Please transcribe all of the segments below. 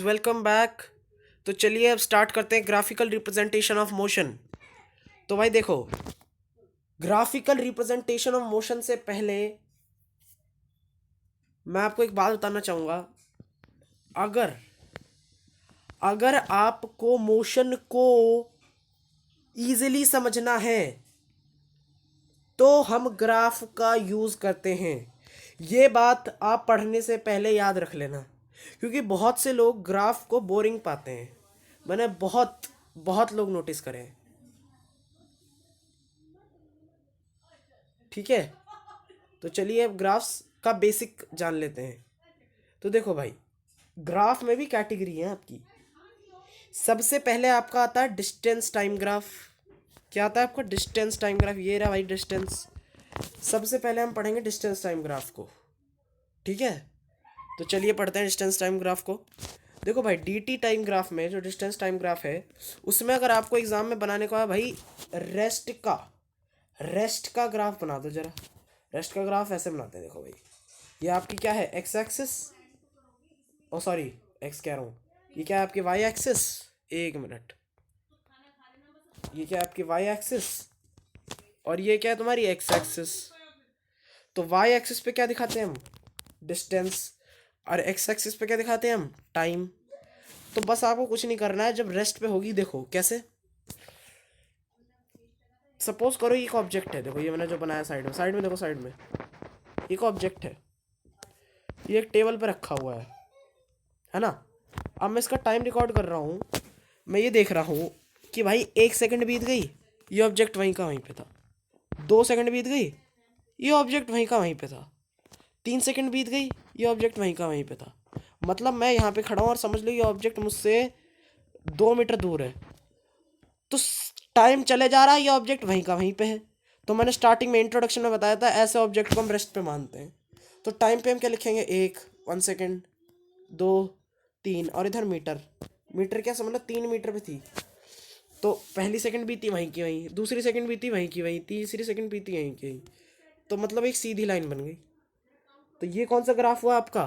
Welcome back. तो चलिए अब स्टार्ट करते हैं ग्राफिकल रिप्रेजेंटेशन ऑफ मोशन। तो भाई देखो, ग्राफिकल रिप्रेजेंटेशन ऑफ मोशन से पहले मैं आपको एक बात बताना चाहूँगा। अगर अगर आपको मोशन को ईजिली समझना है तो हम ग्राफ का यूज़ करते हैं। ये बात आप पढ़ने से पहले याद रख लेना, क्योंकि बहुत से लोग ग्राफ को बोरिंग पाते हैं। मैंने बहुत बहुत लोग नोटिस करे हैं। ठीक है, तो चलिए अब ग्राफ्स का बेसिक जान लेते हैं। तो देखो भाई, ग्राफ में भी कैटेगरी है आपकी। सबसे पहले आपका आता है डिस्टेंस टाइम ग्राफ। क्या आता है आपका? Distance time graph. ये रहा भाई डिस्टेंस। सबसे पहले हम पढ़ेंगे डिस्टेंस टाइम ग्राफ को। ठीक है, तो चलिए पढ़ते हैं डिस्टेंस टाइम ग्राफ को। देखो भाई, dt टाइम ग्राफ में जो डिस्टेंस टाइम ग्राफ है, उसमें अगर आपको एग्जाम में बनाने को है भाई, रेस्ट का ग्राफ बना दो जरा। रेस्ट का ग्राफ ऐसे बनाते हैं। देखो भाई, ये आपकी क्या है? X axis. Oh sorry, x कह रहा हूँ। ये क्या है आपकी? Y axis. एक मिनट, ये क्या है आपकी? Y axis. और ये क्या है तुम्हारी? X axis. तो वाई एक्सिस पे क्या दिखाते हैं हम? डिस्टेंस। और एक्स एक्सिस पे क्या दिखाते हैं हम? टाइम। तो बस आपको कुछ नहीं करना है। जब रेस्ट पे होगी, देखो कैसे। सपोज करो ये एक ऑब्जेक्ट है। देखो ये मैंने जो बनाया साइड में देखो, साइड में एक ऑब्जेक्ट है। ये एक टेबल पे रखा हुआ है ना। अब मैं इसका टाइम रिकॉर्ड कर रहा हूँ। मैं ये देख रहा हूँ कि भाई 1 सेकंड बीत गई, ये ऑब्जेक्ट वहीं का वहीं पे था। 2 सेकंड बीत गई, ये ऑब्जेक्ट वहीं का वहीं पे था। 3 सेकंड बीत गई, ये ऑब्जेक्ट वहीं का वहीं पे था। मतलब मैं यहाँ पे खड़ा हूँ और समझ लो ये ऑब्जेक्ट मुझसे 2 मीटर दूर है। तो टाइम चले जा रहा है, ये ऑब्जेक्ट वहीं का वहीं पे है। तो मैंने स्टार्टिंग में इंट्रोडक्शन में बताया था, ऐसे ऑब्जेक्ट को हम रेस्ट पे मानते हैं। तो टाइम पे हम क्या लिखेंगे? 1 सेकंड, 2, 3, और इधर मीटर। मीटर क्या समझ लो, 3 मीटर पे थी। तो पहली सेकंड बीती वहीं की वहीं, दूसरी सेकंड बीती वहीं की वहीं, तीसरी सेकंड बीती वहीं की वहीं। तो मतलब एक सीधी लाइन बन गई। तो ये कौन सा ग्राफ हुआ आपका?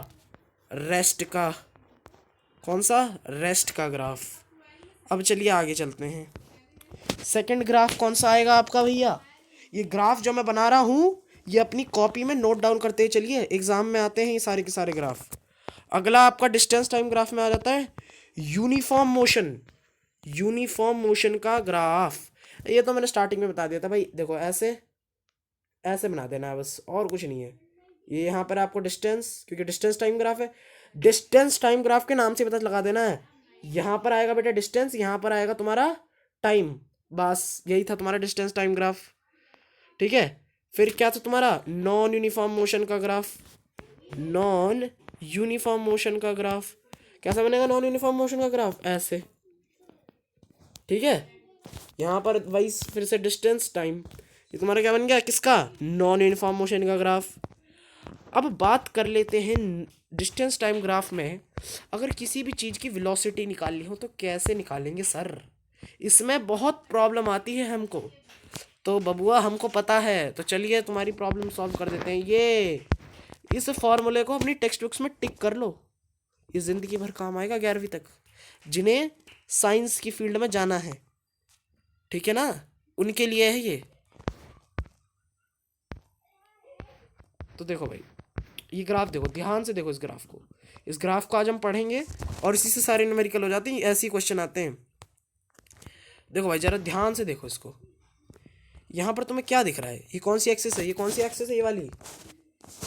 रेस्ट का। कौन सा? रेस्ट का ग्राफ। अब चलिए आगे चलते हैं। सेकंड ग्राफ कौन सा आएगा आपका भैया? ये ग्राफ जो मैं बना रहा हूँ, ये अपनी कॉपी में नोट डाउन करते चलिए, एग्जाम में आते हैं ये सारे के सारे ग्राफ। अगला आपका डिस्टेंस टाइम ग्राफ में आ जाता है यूनिफॉर्म मोशन। यूनिफॉर्म मोशन का ग्राफ। ये तो मैंने स्टार्टिंग में बता दिया था भाई। देखो ऐसे ऐसे बना देना है बस, और कुछ नहीं है। ये यहाँ पर आपको डिस्टेंस, क्योंकि डिस्टेंस टाइम ग्राफ है, डिस्टेंस टाइम ग्राफ के नाम से पता लगा देना है। यहाँ पर आएगा बेटा डिस्टेंस, यहाँ पर आएगा तुम्हारा टाइम। बस यही था तुम्हारा डिस्टेंस टाइम ग्राफ। ठीक है, फिर क्या था तुम्हारा? नॉन यूनिफॉर्म मोशन का ग्राफ। नॉन यूनिफॉर्म मोशन का ग्राफ कैसा बनेगा? नॉन यूनिफॉर्म मोशन का ग्राफ ऐसे। ठीक है, यहाँ पर वही फिर से डिस्टेंस टाइम। ये तुम्हारा क्या बन गया? किसका? नॉन यूनिफॉर्म मोशन का ग्राफ। अब बात कर लेते हैं डिस्टेंस टाइम ग्राफ में, अगर किसी भी चीज़ की वेलोसिटी निकालनी हो तो कैसे निकालेंगे सर? इसमें बहुत प्रॉब्लम आती है हमको। तो बबुआ हमको पता है, तो चलिए तुम्हारी प्रॉब्लम सॉल्व कर देते हैं। ये इस फॉर्मूले को अपनी टेक्स्ट बुक्स में टिक कर लो, ये ज़िंदगी भर काम आएगा 11वीं तक, जिन्हें साइंस की फील्ड में जाना है। ठीक है ना, उनके लिए है ये। तो देखो भाई, ये ग्राफ देखो, ध्यान से देखो इस ग्राफ को। इस ग्राफ को आज हम पढ़ेंगे और इसी से सारे न्यूमेरिकल हो जाते हैं, ऐसे ही क्वेश्चन आते हैं। देखो भाई जरा ध्यान से देखो इसको। यहाँ पर तुम्हें क्या दिख रहा है? ये कौन सी एक्सिस है? ये कौन सी एक्सिस है? ये वाली।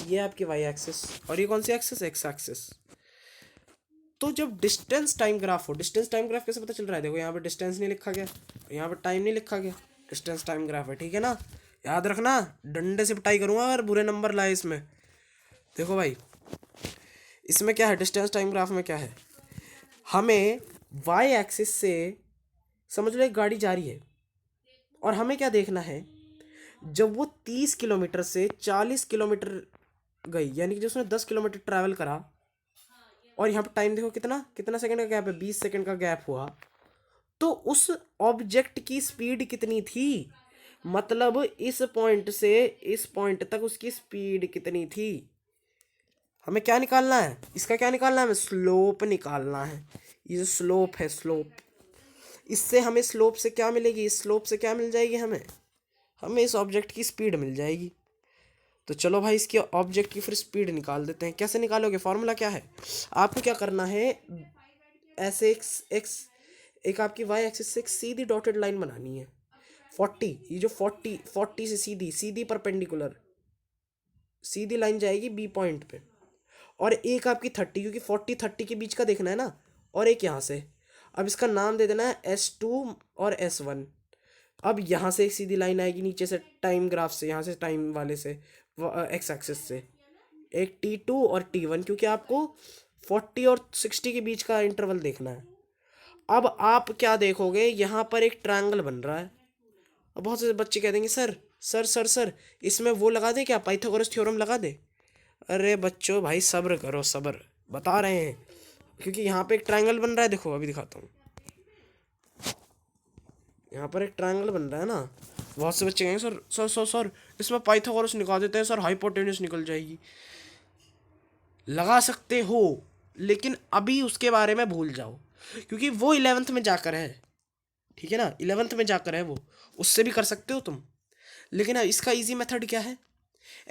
ये आपकी वाई एक्सिस। और ये कौन सी एक्सिस? X axis. तो जब डिस्टेंस टाइम ग्राफ हो, डिस्टेंस टाइम ग्राफ कैसे पता चल रहा है? देखो यहाँ पर डिस्टेंस नहीं लिखा गया, यहाँ पर टाइम नहीं लिखा गया, डिस्टेंस टाइम ग्राफ है। ठीक है ना, याद रखना, डंडे से पिटाई करूँगा अगर बुरे नंबर लाए इसमें। देखो भाई, इसमें क्या है? डिस्टेंस टाइम ग्राफ में क्या है? हमें वाई एक्सिस से समझ लो एक गाड़ी जा रही है, और हमें क्या देखना है? जब वो 30 किलोमीटर से 40 किलोमीटर गई, यानी कि जो उसने 10 किलोमीटर ट्रैवल करा, और यहाँ पर टाइम देखो कितना कितना सेकंड का गैप है? 20 सेकंड का गैप हुआ। तो उस ऑब्जेक्ट की स्पीड कितनी थी? मतलब इस पॉइंट से इस पॉइंट तक उसकी स्पीड कितनी थी? हमें क्या निकालना है, इसका क्या निकालना है, हमें स्लोप निकालना है। ये जो स्लोप है, स्लोप, इससे हमें स्लोप से क्या मिलेगी, इस स्लोप से क्या मिल जाएगी, हमें इस ऑब्जेक्ट की स्पीड मिल जाएगी। तो चलो भाई इसके ऑब्जेक्ट की फिर स्पीड निकाल देते हैं। कैसे निकालोगे, फॉर्मूला क्या है, आपको क्या करना है, ऐसे एक्स एक आपकी वाई एक्सिस से एक सीधी डॉटेड लाइन बनानी है 40, ये जो 40 से सीधी सीधी परपेंडिकुलर सीधी लाइन जाएगी बी पॉइंट पे, और एक आपकी 30, क्योंकि 40-30 के बीच का देखना है ना, और एक यहाँ से। अब इसका नाम दे देना है S2 और S1। अब यहाँ से एक सीधी लाइन आएगी नीचे से टाइम ग्राफ से, यहाँ से टाइम वाले से एक्स एक्सिस से, एक T2 और T1, क्योंकि आपको 40 और 60 के बीच का इंटरवल देखना है। अब आप क्या देखोगे, यहाँ पर एक ट्रायंगल बन रहा है। अब बहुत से बच्चे कह देंगे सर सर सर सर इसमें वो लगा दे क्या, पाइथागोरस थ्योरम लगा दे। अरे बच्चों भाई सब्र करो, सब्र, बता रहे हैं, क्योंकि यहाँ पे एक ट्रायंगल बन रहा है, देखो अभी दिखाता हूँ, यहाँ पर एक ट्रायंगल बन रहा है ना। बहुत से बच्चे कहेंगे सर सर सर सर इसमें पाइथागोरस निकाल देते हैं सर, हाइपोटेन्यूस निकल जाएगी। लगा सकते हो, लेकिन अभी उसके बारे में भूल जाओ, क्योंकि वो 11th में जाकर है, ठीक है ना, 11th में जाकर है वो, उससे भी कर सकते हो तुम। लेकिन इसका इजी मेथड क्या है,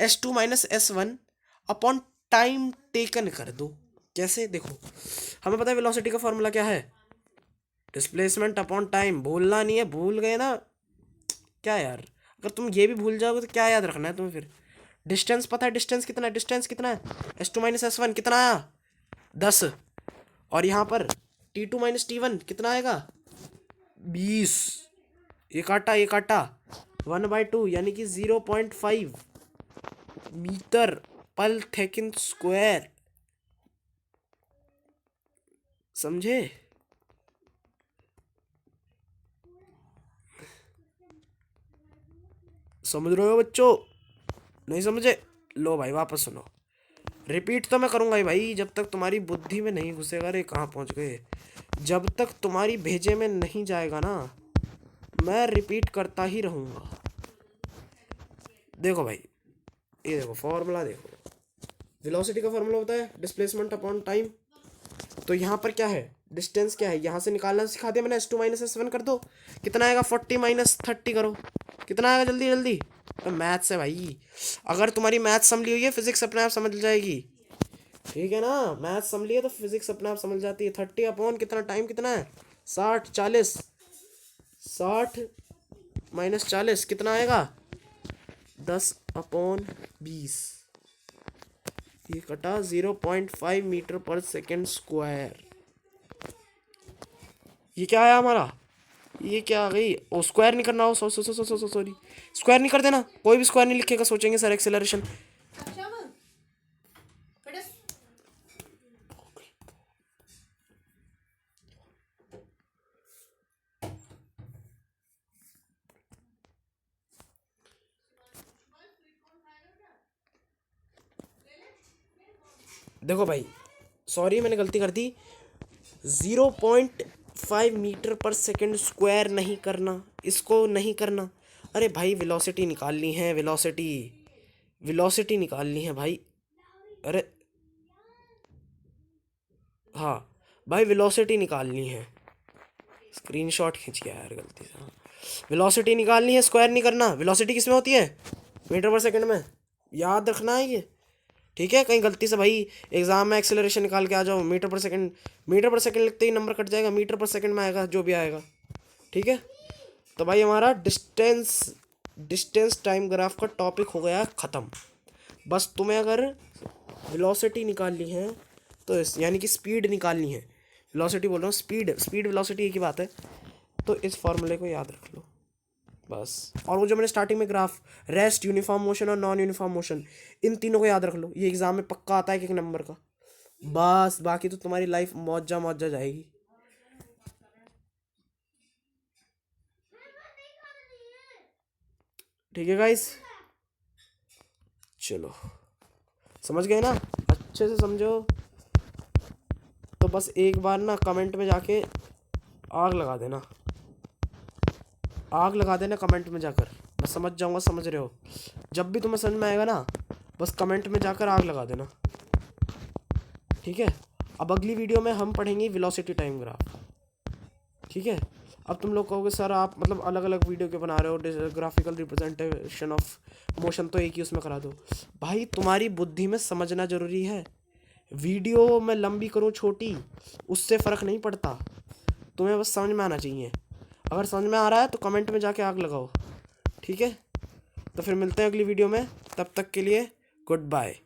S2 minus S1 upon time taken कर दो। कैसे, देखो हमें पता है वेलोसिटी का फॉर्मूला क्या है, डिस्प्लेसमेंट अपॉन टाइम। भूलना नहीं है, भूल गए ना क्या यार, अगर तुम ये भी भूल जाओगे तो क्या याद रखना है तुम्हें फिर। डिस्टेंस पता है, डिस्टेंस कितना है, डिस्टेंस कितना है, S2 माइनस S1 कितना आया 10, और यहाँ पर T2 माइनस T1 कितना आएगा 20, ये काटा 1/2 यानी कि 0.5 मीटर पर सेकंड स्क्वायर, समझे। समझ रहे हो बच्चों, नहीं समझे, लो भाई वापस सुनो, रिपीट तो मैं करूंगा ही भाई, जब तक तुम्हारी बुद्धि में नहीं घुसेगा। अरे कहाँ पहुंच गए, जब तक तुम्हारी भेजे में नहीं जाएगा ना, मैं रिपीट करता ही रहूंगा। देखो भाई, ये देखो फॉर्मूला, देखो वेलोसिटी का फॉर्मूला होता है डिस्प्लेसमेंट अपॉन टाइम। तो यहाँ पर क्या है, डिस्टेंस क्या है, यहाँ से निकालना सिखा दिया मैंने, S2 माइनस S1 कर दो, कितना आएगा 40 माइनस 30 करो, कितना आएगा जल्दी जल्दी। तो मैथ्स है भाई, अगर तुम्हारी मैथ्स समझ ली हुई है फिजिक्स अपने आप समझ जाएगी, ठीक है ना, मैथ्स समझ लिए तो फिजिक्स अपने आप समझ जाती है। 30 अपॉन कितना, टाइम कितना है 60, 40, 60 माइनस 40 कितना आएगा 10/20, ये कटा 0.5 मीटर पर सेकेंड स्क्वायर। ये क्या आया हमारा, ये क्या आ गई, ओ स्क्वायर नहीं करना हो, सॉरी स्क्वायर नहीं कर देना, कोई भी स्क्वायर नहीं लिखेगा, सोचेंगे सर एक्सेलरेशन। देखो भाई सॉरी मैंने गलती कर दी, 0.5 मीटर पर सेकेंड स्क्वायर नहीं करना, इसको नहीं करना। अरे भाई वेलोसिटी निकालनी है, वेलोसिटी निकालनी है भाई, अरे हाँ भाई वेलोसिटी निकालनी है, स्क्रीनशॉट खींच गया यार गलती से। वेलोसिटी निकालनी है, स्क्वायर नहीं करना। वेलोसिटी किस में होती है, मीटर पर सेकंड में, याद रखना है ये, ठीक है। कहीं गलती से भाई एग्जाम में एक्सेलरेशन निकाल के आ जाओ, मीटर पर सेकंड लिखते ही नंबर कट जाएगा, मीटर पर सेकंड में आएगा जो भी आएगा, ठीक है। तो भाई हमारा डिस्टेंस टाइम ग्राफ का टॉपिक हो गया ख़त्म। बस तुम्हें अगर वेलोसिटी निकालनी है तो यानी कि स्पीड निकालनी है, वेलोसिटी बोल रहा हूँ, स्पीड वेलोसिटी एक ही बात है, तो इस फॉर्मूले को याद रख लो बस। और वो जो मैंने स्टार्टिंग में ग्राफ, रेस्ट, यूनिफॉर्म मोशन और नॉन यूनिफॉर्म मोशन, इन तीनों को याद रख लो, ये एग्जाम में पक्का आता है एक नंबर का, बस बाकी तो तुम्हारी लाइफ मौजा जाएगी। ठीक है गाइस, चलो समझ गए ना, अच्छे से समझो। तो बस एक बार ना कमेंट में जाके आग लगा देना, कमेंट में जाकर, मैं समझ जाऊंगा समझ रहे हो। जब भी तुम्हें समझ में आएगा ना, बस कमेंट में जाकर आग लगा देना। ठीक है। अब अगली वीडियो में हम पढ़ेंगे वेलोसिटी टाइम ग्राफ। ठीक है। अब तुम लोग कहोगे सर आप मतलब अलग अलग वीडियो के बना रहे हो, ग्राफिकल रिप्रेजेंटेशन ऑफ मोशन तो एक ही उसमें करा दो। भाई तुम्हारी बुद्धि में समझना जरूरी है। वीडियो मैं लंबी करूँ छोटी, उससे फ़र्क नहीं पड़ता, तुम्हें बस समझ में आना चाहिए। अगर समझ में आ रहा है तो कमेंट में जाके आग लगाओ। ठीक है, तो फिर मिलते हैं अगली वीडियो में, तब तक के लिए गुड बाय।